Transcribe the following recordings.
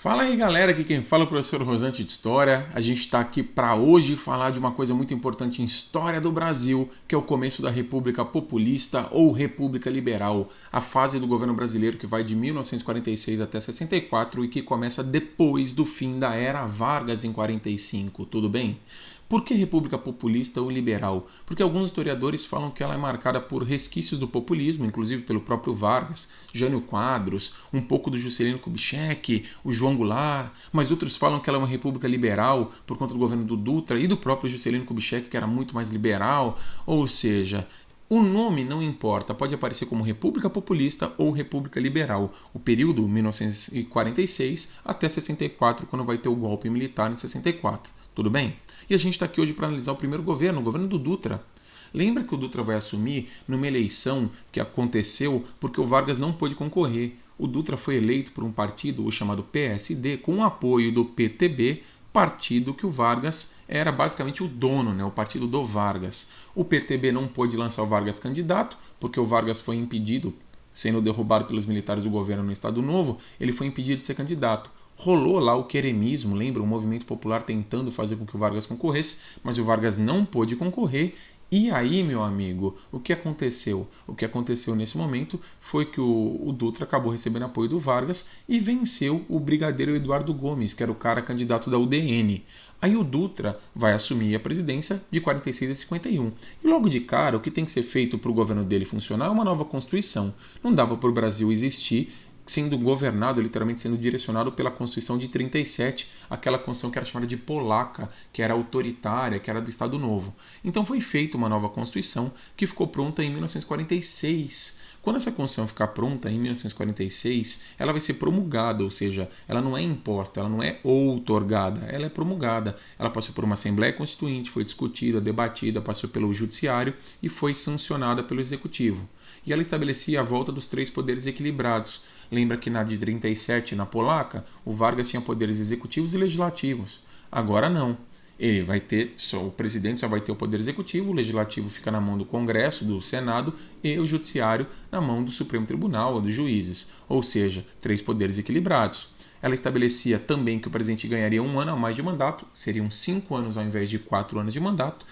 Fala aí galera, aqui quem fala é o professor Rosante de História. A gente está aqui para hoje falar de uma coisa muito importante em história do Brasil, que é o começo da República Populista ou República Liberal, a fase do governo brasileiro que vai de 1946 até 64 e que começa depois do fim da Era Vargas em 45, tudo bem? Por que República Populista ou Liberal? Porque alguns historiadores falam que ela é marcada por resquícios do populismo, inclusive pelo próprio Vargas, Jânio Quadros, um pouco do Juscelino Kubitschek, o João Goulart, mas outros falam que ela é uma república liberal por conta do governo do Dutra e do próprio Juscelino Kubitschek, que era muito mais liberal, ou seja, o nome não importa, pode aparecer como República Populista ou República Liberal. O período 1946 até 64, quando vai ter o golpe militar em 64. Tudo bem? E a gente está aqui hoje para analisar o primeiro governo, o governo do Dutra. Lembra que o Dutra vai assumir numa eleição que aconteceu porque o Vargas não pôde concorrer. O Dutra foi eleito por um partido, o chamado PSD, com o apoio do PTB, partido que o Vargas era basicamente o dono, o partido do Vargas. O PTB não pôde lançar o Vargas candidato, porque o Vargas foi impedido, sendo derrubado pelos militares do governo no Estado Novo, ele foi impedido de ser candidato. Rolou lá o queremismo, lembra? Um movimento popular tentando fazer com que o Vargas concorresse, mas o Vargas não pôde concorrer. E aí, meu amigo, o que aconteceu? O que aconteceu nesse momento foi que o Dutra acabou recebendo apoio do Vargas e venceu o brigadeiro Eduardo Gomes, que era o cara candidato da UDN. Aí o Dutra vai assumir a presidência de 46 a 51. E logo de cara, o que tem que ser feito para o governo dele funcionar é uma nova Constituição. Não dava para o Brasil existir sendo governado, literalmente sendo direcionado pela Constituição de 37, aquela Constituição que era chamada de polaca, que era autoritária, que era do Estado Novo. Então foi feita uma nova Constituição que ficou pronta em 1946. Quando essa Constituição ficar pronta em 1946, ela vai ser promulgada, ou seja, ela não é imposta, ela não é outorgada, ela é promulgada. Ela passou por uma Assembleia Constituinte, foi discutida, debatida, passou pelo Judiciário e foi sancionada pelo Executivo. E ela estabelecia a volta dos três poderes equilibrados. Lembra que na de 37, na polaca, o Vargas tinha poderes executivos e legislativos. Agora não. Ele vai ter, o presidente só vai ter o poder executivo, o legislativo fica na mão do Congresso, do Senado, e o judiciário na mão do Supremo Tribunal ou dos juízes. Ou seja, três poderes equilibrados. Ela estabelecia também que o presidente ganharia 1 ano a mais de mandato, seriam 5 anos ao invés de 4 anos de mandato,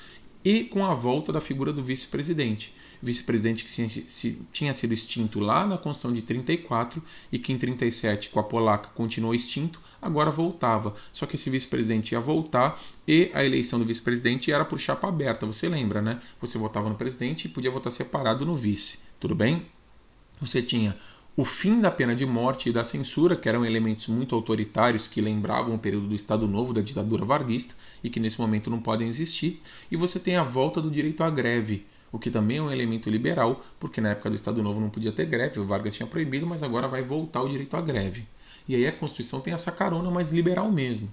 e com a volta da figura do vice-presidente. Vice-presidente que tinha sido extinto lá na Constituição de 34 e que em 37, com a polaca, continuou extinto, agora voltava. Só que esse vice-presidente ia voltar e a eleição do vice-presidente era por chapa aberta, você lembra, né? Você votava no presidente e podia votar separado no vice, tudo bem? Você tinha o fim da pena de morte e da censura, que eram elementos muito autoritários que lembravam o período do Estado Novo, da ditadura varguista, e que nesse momento não podem existir. E você tem a volta do direito à greve, o que também é um elemento liberal, porque na época do Estado Novo não podia ter greve, o Vargas tinha proibido, mas agora vai voltar o direito à greve. E aí a Constituição tem essa carona mais liberal mesmo.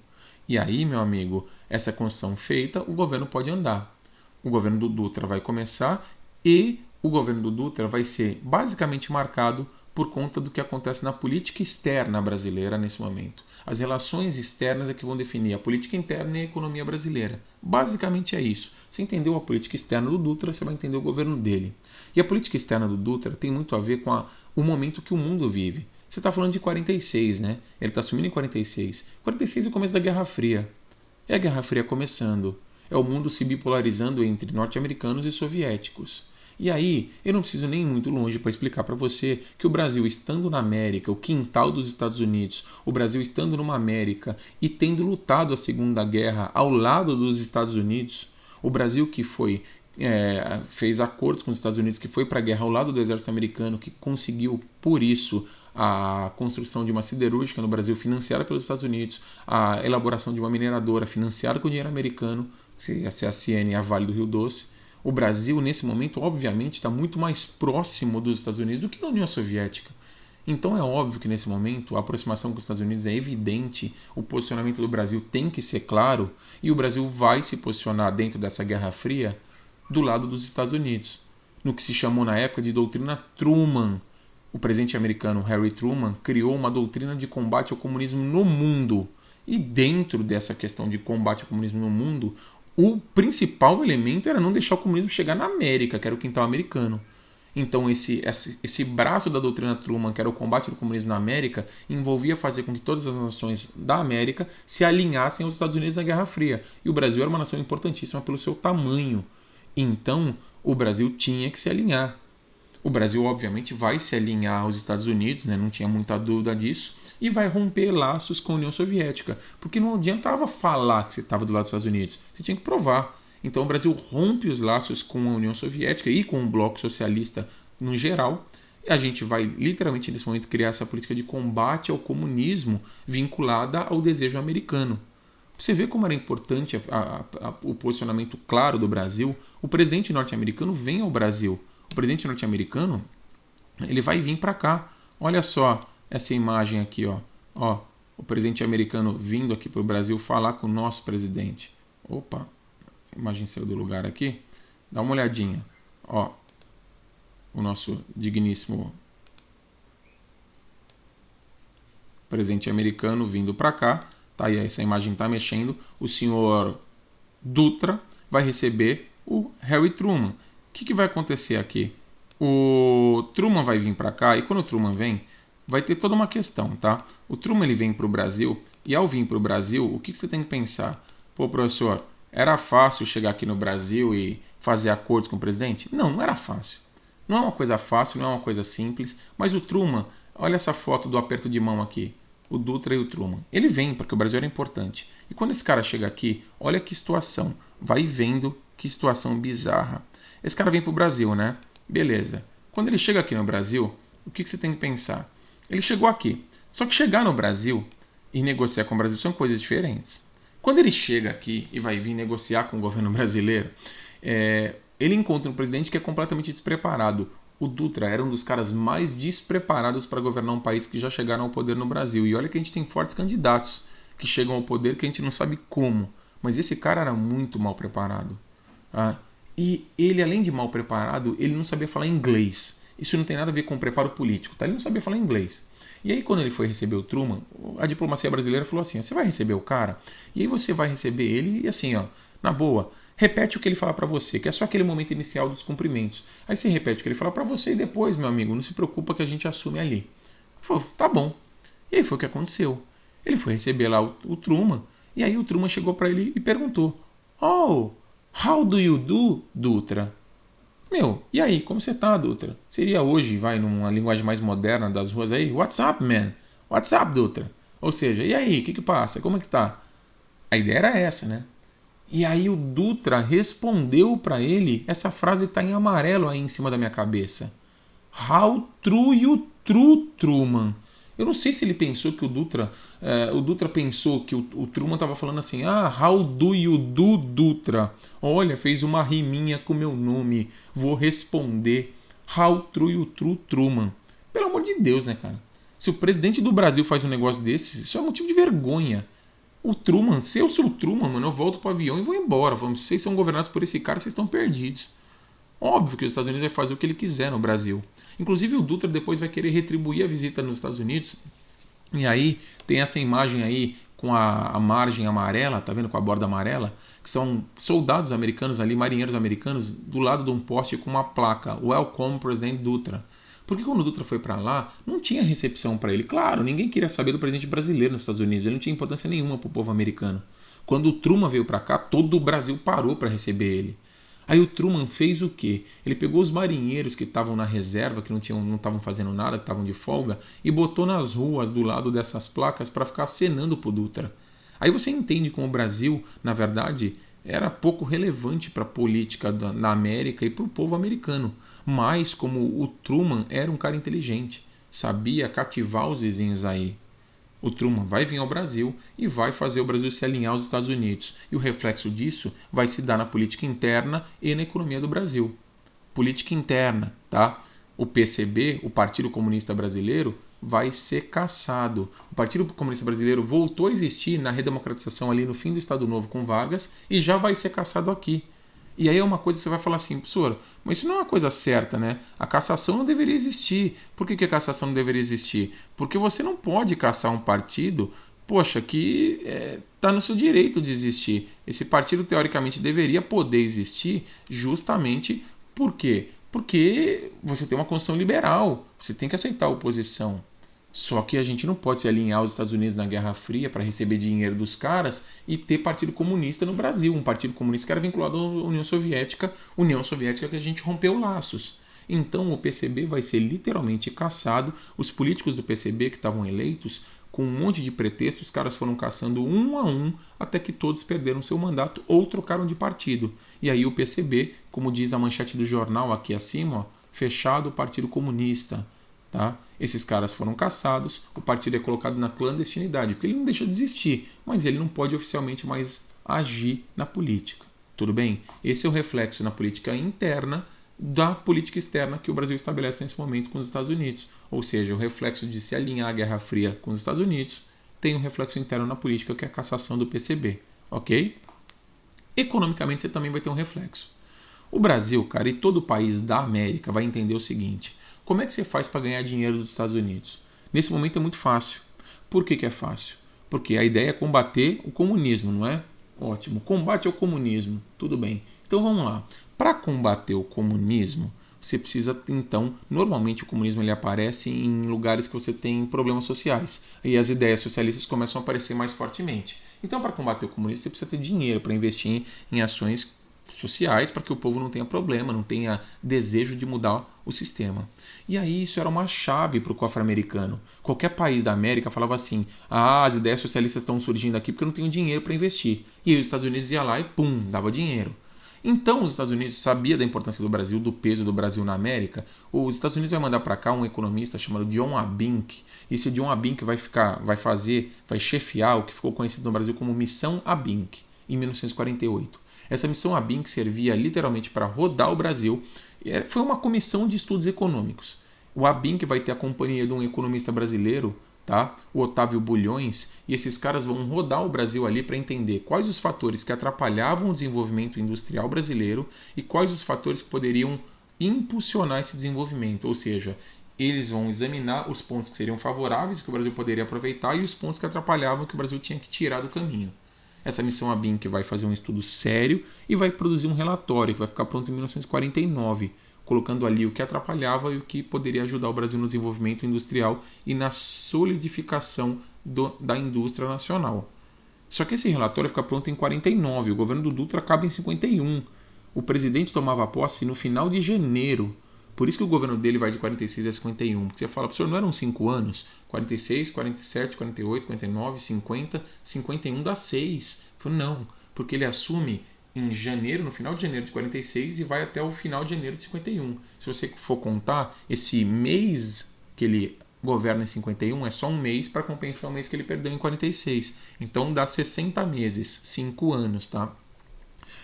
E aí, meu amigo, essa Constituição feita, o governo pode andar. O governo do Dutra vai começar e o governo do Dutra vai ser basicamente marcado por conta do que acontece na política externa brasileira nesse momento. As relações externas é que vão definir a política interna e a economia brasileira. Basicamente é isso. Você entendeu a política externa do Dutra, você vai entender o governo dele. E a política externa do Dutra tem muito a ver com o momento que o mundo vive. Você está falando de 46, né? Ele está assumindo em 46. 46 é o começo da Guerra Fria. É a Guerra Fria começando. É o mundo se bipolarizando entre norte-americanos e soviéticos. E aí, eu não preciso nem ir muito longe para explicar para você que o Brasil estando na América, o quintal dos Estados Unidos, o Brasil estando numa América e tendo lutado a Segunda Guerra ao lado dos Estados Unidos, o Brasil que fez acordos com os Estados Unidos, que foi para a guerra ao lado do exército americano, que conseguiu, por isso, a construção de uma siderúrgica no Brasil financiada pelos Estados Unidos, a elaboração de uma mineradora financiada com dinheiro americano, que é a CSN e a Vale do Rio Doce. O Brasil, nesse momento, obviamente, está muito mais próximo dos Estados Unidos do que da União Soviética. Então é óbvio que, nesse momento, a aproximação com os Estados Unidos é evidente, o posicionamento do Brasil tem que ser claro, e o Brasil vai se posicionar dentro dessa Guerra Fria do lado dos Estados Unidos, no que se chamou na época de doutrina Truman. O presidente americano Harry Truman criou uma doutrina de combate ao comunismo no mundo. E dentro dessa questão de combate ao comunismo no mundo, o principal elemento era não deixar o comunismo chegar na América, que era o quintal americano. Então esse braço da doutrina Truman, que era o combate ao comunismo na América, envolvia fazer com que todas as nações da América se alinhassem aos Estados Unidos na Guerra Fria. E o Brasil era uma nação importantíssima pelo seu tamanho. Então o Brasil tinha que se alinhar. O Brasil, obviamente, vai se alinhar aos Estados Unidos, né? Não tinha muita dúvida disso, e vai romper laços com a União Soviética, porque não adiantava falar que você estava do lado dos Estados Unidos, você tinha que provar. Então o Brasil rompe os laços com a União Soviética e com o bloco socialista no geral. E a gente vai literalmente nesse momento criar essa política de combate ao comunismo vinculada ao desejo americano. Você vê como era importante o posicionamento claro do Brasil. O presidente norte-americano vem ao Brasil. O presidente norte-americano, ele vai vir para cá. Olha só essa imagem aqui, ó. Ó, o presidente americano vindo aqui para o Brasil falar com o nosso presidente. Opa, a imagem saiu do lugar aqui. Dá uma olhadinha. Ó, o nosso digníssimo presidente americano vindo para cá. Tá aí, essa imagem está mexendo. O senhor Dutra vai receber o Harry Truman. O que vai acontecer aqui? O Truman vai vir para cá e quando o Truman vem, vai ter toda uma questão, tá? O Truman ele vem para o Brasil e ao vir para o Brasil, o que você tem que pensar? Pô, professor, era fácil chegar aqui no Brasil e fazer acordos com o presidente? Não, não era fácil. Não é uma coisa fácil, não é uma coisa simples, mas o Truman, olha essa foto do aperto de mão aqui. O Dutra e o Truman. Ele vem porque o Brasil era importante. E quando esse cara chega aqui, olha que situação. Vai vendo que situação bizarra. Esse cara vem para o Brasil, né? Beleza. Quando ele chega aqui no Brasil, o que você tem que pensar? Ele chegou aqui. Só que chegar no Brasil e negociar com o Brasil são coisas diferentes. Quando ele chega aqui e vai vir negociar com o governo brasileiro, ele encontra um presidente que é completamente despreparado. O Dutra era um dos caras mais despreparados para governar um país que já chegaram ao poder no Brasil. E olha que a gente tem fortes candidatos que chegam ao poder que a gente não sabe como. Mas esse cara era muito mal preparado. E ele, além de mal preparado, ele não sabia falar inglês. Isso não tem nada a ver com preparo político, tá? Ele não sabia falar inglês. E aí quando ele foi receber o Truman, a diplomacia brasileira falou assim, você vai receber o cara, e aí você vai receber ele e assim, ó, na boa, repete o que ele fala pra você, que é só aquele momento inicial dos cumprimentos. Aí você repete o que ele fala pra você e depois, meu amigo, não se preocupa que a gente assume ali. Ele falou, tá bom. E aí foi o que aconteceu. Ele foi receber lá o Truman, e aí o Truman chegou pra ele e perguntou, oh, how do you do, Dutra? Meu, e aí, como você tá, Dutra? Seria hoje, vai, numa linguagem mais moderna das ruas aí, what's up, man? What's up, Dutra? Ou seja, e aí, o que passa? Como é que tá? A ideia era essa, né? E aí o Dutra respondeu para ele, essa frase está em amarelo aí em cima da minha cabeça. How true you true, Truman. Eu não sei se ele pensou que o Dutra pensou que o Truman estava falando assim, how do you do, Dutra? Olha, fez uma riminha com o meu nome, vou responder. How true you true, Truman. Pelo amor de Deus, né, cara? Se o presidente do Brasil faz um negócio desse, isso é motivo de vergonha. O Truman, se eu sou o Truman, mano, eu volto pro avião e vou embora. Se vocês são governados por esse cara, vocês estão perdidos. Óbvio que os Estados Unidos vai fazer o que ele quiser no Brasil. Inclusive o Dutra depois vai querer retribuir a visita nos Estados Unidos. E aí tem essa imagem aí com a margem amarela, tá vendo, com a borda amarela? Que são soldados americanos ali, marinheiros americanos, do lado de um poste com uma placa, Welcome President Dutra. Porque quando o Dutra foi para lá, não tinha recepção para ele. Claro, ninguém queria saber do presidente brasileiro nos Estados Unidos. Ele não tinha importância nenhuma para o povo americano. Quando o Truman veio para cá, todo o Brasil parou para receber ele. Aí o Truman fez o quê? Ele pegou os marinheiros que estavam na reserva, que não estavam fazendo nada, que estavam de folga, e botou nas ruas do lado dessas placas para ficar acenando para o Dutra. Aí você entende como o Brasil, na verdade, era pouco relevante para a política na América e para o povo americano. Mas como o Truman era um cara inteligente, sabia cativar os vizinhos aí. O Truman vai vir ao Brasil e vai fazer o Brasil se alinhar aos Estados Unidos. E o reflexo disso vai se dar na política interna e na economia do Brasil. Política interna, tá? O PCB, o Partido Comunista Brasileiro, vai ser cassado. O Partido Comunista Brasileiro voltou a existir na redemocratização ali no fim do Estado Novo com Vargas e já vai ser cassado aqui. E aí é uma coisa que você vai falar assim, professor, mas isso não é uma coisa certa, né? A cassação não deveria existir. Por que a cassação não deveria existir? Porque você não pode cassar um partido, poxa, que está no seu direito de existir. Esse partido, teoricamente, deveria poder existir justamente por quê? Porque você tem uma Constituição liberal, você tem que aceitar a oposição. Só que a gente não pode se alinhar aos Estados Unidos na Guerra Fria para receber dinheiro dos caras e ter partido comunista no Brasil. Um partido comunista que era vinculado à União Soviética que a gente rompeu laços. Então o PCB vai ser literalmente caçado. Os políticos do PCB que estavam eleitos, com um monte de pretextos, os caras foram caçando um a um até que todos perderam seu mandato ou trocaram de partido. E aí o PCB, como diz a manchete do jornal aqui acima, ó, fechado o Partido Comunista. Tá? Esses caras foram caçados, o partido é colocado na clandestinidade, porque ele não deixa de existir, mas ele não pode oficialmente mais agir na política. Tudo bem? Esse é o reflexo na política interna da política externa que o Brasil estabelece nesse momento com os Estados Unidos. Ou seja, o reflexo de se alinhar à Guerra Fria com os Estados Unidos tem um reflexo interno na política, que é a cassação do PCB. Ok? Economicamente, você também vai ter um reflexo. O Brasil, cara, e todo o país da América vai entender o seguinte: como é que você faz para ganhar dinheiro dos Estados Unidos? Nesse momento é muito fácil. Por que é fácil? Porque a ideia é combater o comunismo, não é? Ótimo. Combate ao comunismo. Tudo bem. Então vamos lá. Para combater o comunismo, você precisa, então, normalmente o comunismo ele aparece em lugares que você tem problemas sociais. E as ideias socialistas começam a aparecer mais fortemente. Então, para combater o comunismo, você precisa ter dinheiro para investir em ações sociais para que o povo não tenha problema, não tenha desejo de mudar o sistema. E aí isso era uma chave para o cofre americano. Qualquer país da América falava assim: as ideias socialistas estão surgindo aqui porque eu não tenho dinheiro para investir. E aí os Estados Unidos ia lá e pum, dava dinheiro. Então os Estados Unidos sabia da importância do Brasil, do peso do Brasil na América. Os Estados Unidos vai mandar para cá um economista chamado John Abink. Esse John Abink vai chefiar o que ficou conhecido no Brasil como Missão Abink, em 1948. Essa missão Abink servia literalmente para rodar o Brasil. Foi uma comissão de estudos econômicos. O Abink vai ter a companhia de um economista brasileiro, tá? O Otávio Bulhões, e esses caras vão rodar o Brasil ali para entender quais os fatores que atrapalhavam o desenvolvimento industrial brasileiro e quais os fatores que poderiam impulsionar esse desenvolvimento. Ou seja, eles vão examinar os pontos que seriam favoráveis, que o Brasil poderia aproveitar, e os pontos que atrapalhavam, que o Brasil tinha que tirar do caminho. Essa missão Abink vai fazer um estudo sério e vai produzir um relatório que vai ficar pronto em 1949, colocando ali o que atrapalhava e o que poderia ajudar o Brasil no desenvolvimento industrial e na solidificação da indústria nacional. Só que esse relatório fica pronto em 49, o governo do Dutra acaba em 51. O presidente tomava posse no final de janeiro. Por isso que o governo dele vai de 46 a 51. Porque você fala, professor, não eram 5 anos? 46, 47, 48, 49, 50, 51 dá 6. Eu falei, não, porque ele assume em janeiro, no final de janeiro de 46 e vai até o final de janeiro de 51. Se você for contar, esse mês que ele governa em 51 é só um mês para compensar o mês que ele perdeu em 46. Então dá 60 meses, 5 anos, tá?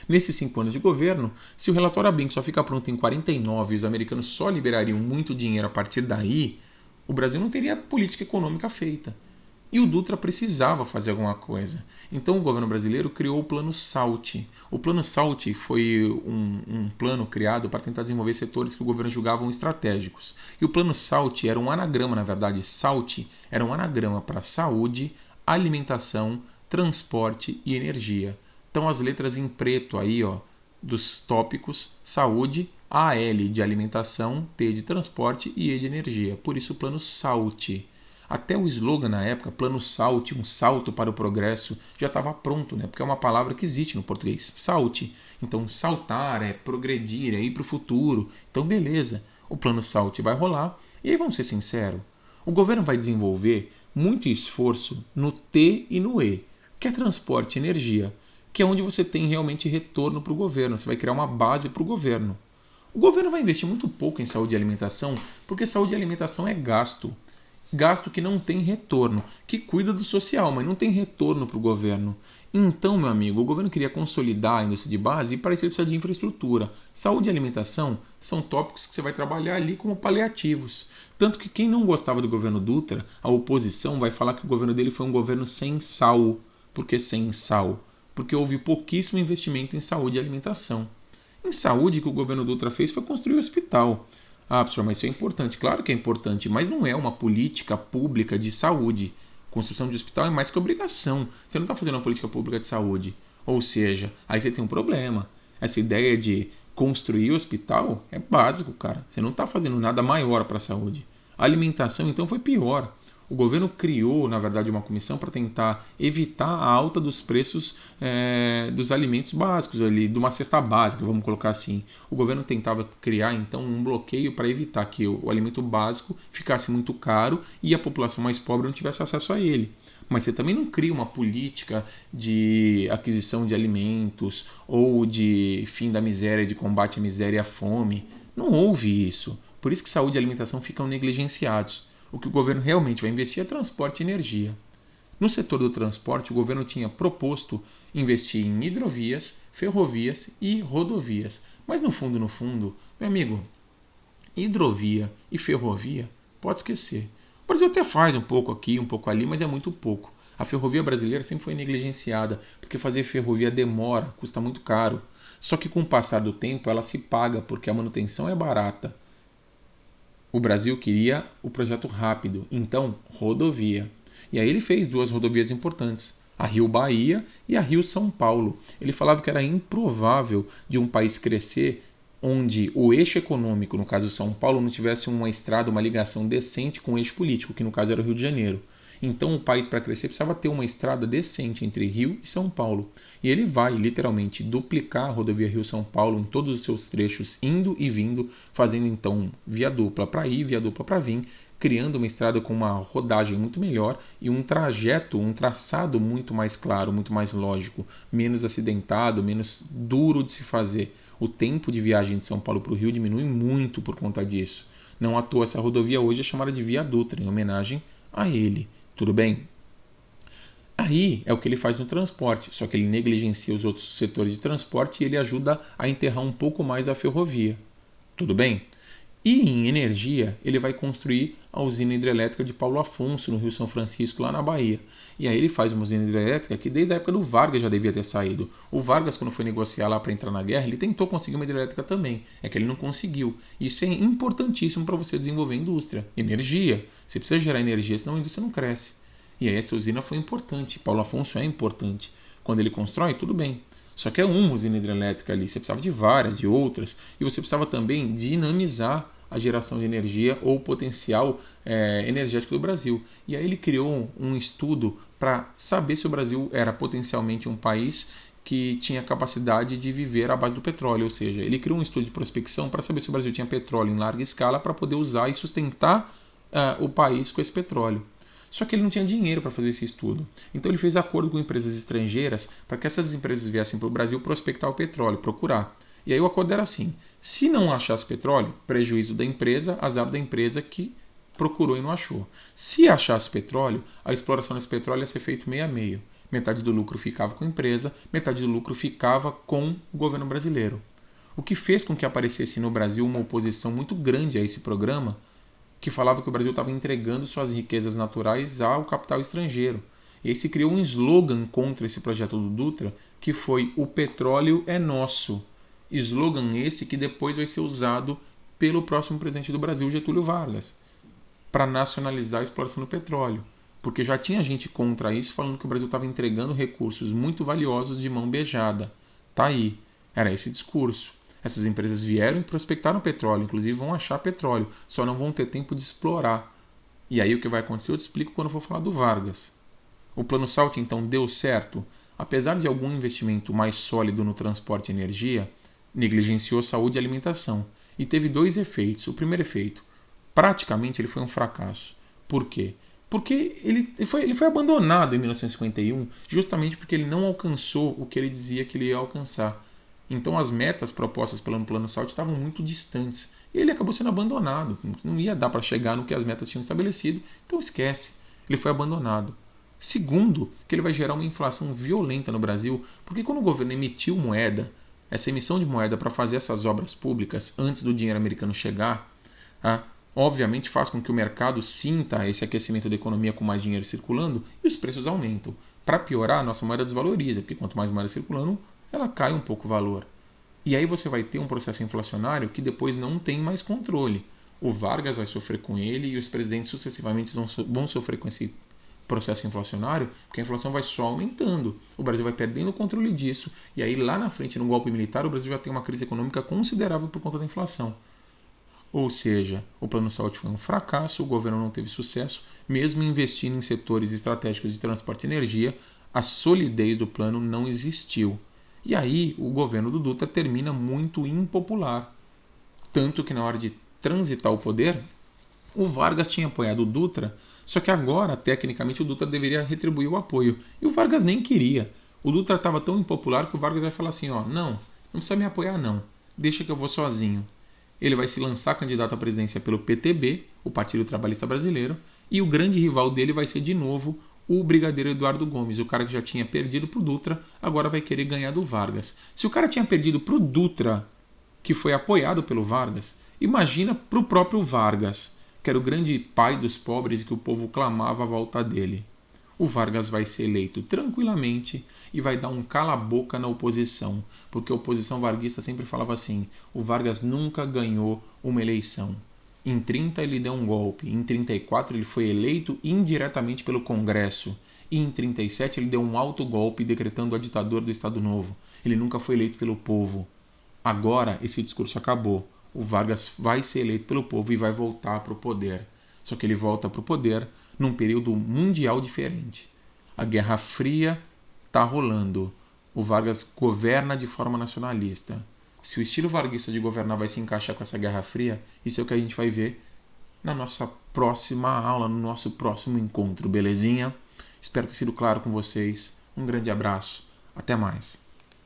Nesses 5 anos de governo, se o relatório Abink só fica pronto em 49 e os americanos só liberariam muito dinheiro a partir daí, o Brasil não teria política econômica feita. E o Dutra precisava fazer alguma coisa. Então o governo brasileiro criou o Plano SALT. O Plano SALT foi um plano criado para tentar desenvolver setores que o governo julgavam estratégicos. E o Plano SALT era um anagrama, na verdade, SALT era um anagrama para saúde, alimentação, transporte e energia. Então as letras em preto aí, ó, dos tópicos: saúde, AL de alimentação, T de transporte e E de energia. Por isso o Plano SALT. Até o slogan na época, Plano SALT, um salto para o progresso, já estava pronto, né? Porque é uma palavra que existe no português, SALT. Então saltar é progredir, é ir para o futuro. Então beleza, o Plano SALT vai rolar. E aí vamos ser sinceros, o governo vai desenvolver muito esforço no T e no E, que é transporte e energia, que é onde você tem realmente retorno para o governo, você vai criar uma base para o governo. O governo vai investir muito pouco em saúde e alimentação, porque saúde e alimentação é gasto. Gasto que não tem retorno, que cuida do social, mas não tem retorno para o governo. Então, meu amigo, o governo queria consolidar a indústria de base e para isso ele precisa de infraestrutura. Saúde e alimentação são tópicos que você vai trabalhar ali como paliativos. Tanto que quem não gostava do governo Dutra, a oposição vai falar que o governo dele foi um governo sem sal. Por que sem sal? Porque houve pouquíssimo investimento em saúde e alimentação. Em saúde, o que o governo Dutra fez foi construir o hospital. Ah, professor, mas isso é importante. Claro que é importante, mas não é uma política pública de saúde. Construção de hospital é mais que obrigação. Você não está fazendo uma política pública de saúde. Ou seja, aí você tem um problema. Essa ideia de Construir hospital é básico, cara. Você não está fazendo nada maior para a saúde. A alimentação, então, foi pior. O governo criou, na verdade, uma comissão para tentar evitar a alta dos preços dos alimentos básicos, ali, de uma cesta básica, vamos colocar assim. O governo tentava criar, então, um bloqueio para evitar que o alimento básico ficasse muito caro e a população mais pobre não tivesse acesso a ele. Mas você também não cria uma política de aquisição de alimentos ou de fim da miséria, de combate à miséria e à fome. Não houve isso. Por isso que saúde e alimentação ficam negligenciados. O que o governo realmente vai investir é transporte e energia. No setor do transporte, o governo tinha proposto investir em hidrovias, ferrovias e rodovias. Mas no fundo, meu amigo, hidrovia e ferrovia, pode esquecer. O Brasil até faz um pouco aqui, um pouco ali, mas é muito pouco. A ferrovia brasileira sempre foi negligenciada, porque fazer ferrovia demora, custa muito caro. Só que com o passar do tempo ela se paga, porque a manutenção é barata. O Brasil queria o projeto rápido, então rodovia. E aí ele fez 2 rodovias importantes, a Rio-Bahia e a Rio-São Paulo. Ele falava que era improvável de um país crescer onde o eixo econômico, no caso São Paulo, não tivesse uma estrada, uma ligação decente com o eixo político, que no caso era o Rio de Janeiro. Então o país, para crescer, precisava ter uma estrada decente entre Rio e São Paulo. E ele vai literalmente duplicar a rodovia Rio-São Paulo em todos os seus trechos, indo e vindo, fazendo então via dupla para ir, via dupla para vir, criando uma estrada com uma rodagem muito melhor e um trajeto, um traçado muito mais claro, muito mais lógico, menos acidentado, menos duro de se fazer. O tempo de viagem de São Paulo para o Rio diminui muito por conta disso. Não à toa essa rodovia hoje é chamada de Via Dutra, em homenagem a ele. Tudo bem? Aí é o que ele faz no transporte, só que ele negligencia os outros setores de transporte e ele ajuda a enterrar um pouco mais a ferrovia. Tudo bem? E em energia, ele vai construir a usina hidrelétrica de Paulo Afonso, no Rio São Francisco, lá na Bahia. E aí ele faz uma usina hidrelétrica que desde a época do Vargas já devia ter saído. O Vargas, quando foi negociar lá para entrar na guerra, ele tentou conseguir uma hidrelétrica também. É que ele não conseguiu. Isso é importantíssimo para você desenvolver indústria. Energia. Você precisa gerar energia, senão a indústria não cresce. E aí essa usina foi importante. Paulo Afonso é importante. Quando ele constrói, tudo bem. Só que é uma usina hidrelétrica ali, você precisava de várias, de outras, e você precisava também dinamizar a geração de energia ou o potencial energético do Brasil. E aí ele criou um estudo para saber se o Brasil era potencialmente um país que tinha capacidade de viver à base do petróleo, ou seja, ele criou um estudo de prospecção para saber se o Brasil tinha petróleo em larga escala para poder usar e sustentar o país com esse petróleo. Só que ele não tinha dinheiro para fazer esse estudo. Então ele fez acordo com empresas estrangeiras para que essas empresas viessem para o Brasil prospectar o petróleo, procurar. E aí o acordo era assim: se não achasse petróleo, prejuízo da empresa, azar da empresa que procurou e não achou. Se achasse petróleo, a exploração desse petróleo ia ser feita meio a meio. Metade do lucro ficava com a empresa, metade do lucro ficava com o governo brasileiro. O que fez com que aparecesse no Brasil uma oposição muito grande a esse programa, que falava que o Brasil estava entregando suas riquezas naturais ao capital estrangeiro. E aí se criou um slogan contra esse projeto do Dutra, que foi "O petróleo é nosso". Slogan esse que depois vai ser usado pelo próximo presidente do Brasil, Getúlio Vargas, para nacionalizar a exploração do petróleo. Porque já tinha gente contra isso, falando que o Brasil estava entregando recursos muito valiosos de mão beijada. Tá aí. Era esse discurso. Essas empresas vieram e prospectaram petróleo, inclusive vão achar petróleo, só não vão ter tempo de explorar. E aí o que vai acontecer eu te explico quando eu for falar do Vargas. O Plano Salt então deu certo? Apesar de algum investimento mais sólido no transporte e energia, negligenciou saúde e alimentação. E teve 2 efeitos. O primeiro efeito, praticamente ele foi um fracasso. Por quê? Porque ele foi abandonado em 1951 justamente porque ele não alcançou o que ele dizia que ele ia alcançar. Então as metas propostas pelo Plano Salt estavam muito distantes. E ele acabou sendo abandonado. Não ia dar para chegar no que as metas tinham estabelecido. Então esquece. Ele foi abandonado. Segundo, que ele vai gerar uma inflação violenta no Brasil, porque quando o governo emitiu moeda, essa emissão de moeda para fazer essas obras públicas antes do dinheiro americano chegar, obviamente faz com que o mercado sinta esse aquecimento da economia com mais dinheiro circulando e os preços aumentam. Para piorar, a nossa moeda desvaloriza, porque quanto mais moeda circulando, ela cai um pouco o valor. E aí você vai ter um processo inflacionário que depois não tem mais controle. O Vargas vai sofrer com ele e os presidentes sucessivamente vão sofrer com esse processo inflacionário, porque a inflação vai só aumentando. O Brasil vai perdendo o controle disso, e aí lá na frente, no golpe militar, o Brasil já tem uma crise econômica considerável por conta da inflação. Ou seja, o Plano Saúde foi um fracasso, o governo não teve sucesso, mesmo investindo em setores estratégicos de transporte e energia, a solidez do plano não existiu. E aí o governo do Dutra termina muito impopular. Tanto que na hora de transitar o poder, o Vargas tinha apoiado o Dutra, só que agora, tecnicamente, o Dutra deveria retribuir o apoio. E o Vargas nem queria. O Dutra estava tão impopular que o Vargas vai falar assim, ó, não precisa me apoiar não, deixa que eu vou sozinho. Ele vai se lançar candidato à presidência pelo PTB, o Partido Trabalhista Brasileiro, e o grande rival dele vai ser de novo o brigadeiro Eduardo Gomes, o cara que já tinha perdido para o Dutra, agora vai querer ganhar do Vargas. Se o cara tinha perdido para o Dutra, que foi apoiado pelo Vargas, imagina para o próprio Vargas, que era o grande pai dos pobres e que o povo clamava a volta dele. O Vargas vai ser eleito tranquilamente e vai dar um cala-boca na oposição, porque a oposição varguista sempre falava assim, o Vargas nunca ganhou uma eleição. Em 30 ele deu um golpe, em 34 ele foi eleito indiretamente pelo Congresso, e em 37 ele deu um autogolpe decretando a ditadura do Estado Novo. Ele nunca foi eleito pelo povo. Agora esse discurso acabou. O Vargas vai ser eleito pelo povo e vai voltar para o poder. Só que ele volta para o poder num período mundial diferente. A Guerra Fria está rolando. O Vargas governa de forma nacionalista. Se o estilo varguista de governar vai se encaixar com essa Guerra Fria, isso é o que a gente vai ver na nossa próxima aula, no nosso próximo encontro, belezinha? Espero ter sido claro com vocês. Um grande abraço. Até mais.